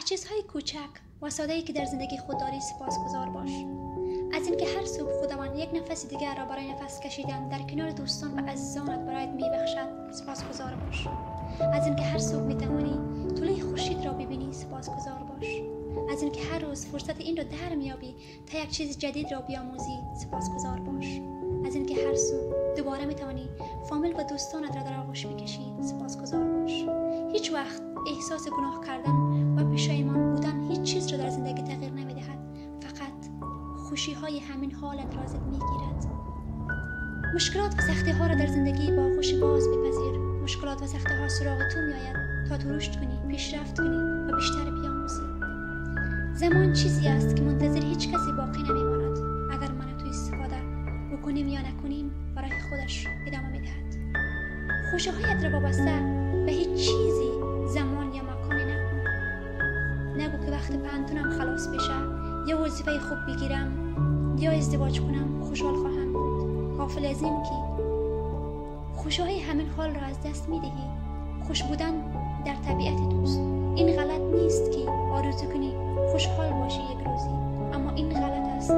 چیزهای کوچک و ساده‌ای که در زندگی خود داری سپاسگزار باش. از اینکه هر صبح خداوند یک نفس دیگر را برای نفس کشیدن در کنار دوستان و عزیزانت برایت میبخشد سپاسگزار باش. از اینکه هر صبح میتوانی طلوع خورشید را ببینی سپاسگزار باش. از اینکه هر روز فرصت این را در میابی تا یک چیز جدید را بیاموزی سپاسگزار باش. از اینکه هر صبح دوباره میتوانی فامیل و دوستانت را در آغوش میکشی سپاسگزار باش. هیچ وقت احساس گناه کردن و پشیمان بودن هیچ چیز را در زندگی تغییر نمیدهد. فقط خوشی های همین حالت را ازت میگیرد. مشکلات و سختی ها را در زندگی با آغوش باز بپذیر. مشکلات و سختی ها سراغ تو میآید تا تو رشد کنی، پیشرفت کنی و بیشتر بیاموزی. زمان چیزی است که منتظر هیچ کسی باقی نمیماند. اگر من تو استفاده بکنیم یا نکنیم برای خودش ادامه میدهد. خوشی‌هایت را وابسته به هیچ چیزی، زمان یا مکانی نکن. نگو که وقت پنتونم خلاص بشه یا وظیفه خوب بگیرم یا ازدواج کنم خوشحال خواهم بود. غافل از این که خوشی‌های همین حال را از دست میدهی. خوش بودن در طبیعت توست. این غلط نیست که آرزو کنی خوشحال باشی یک روزی، اما این غلط است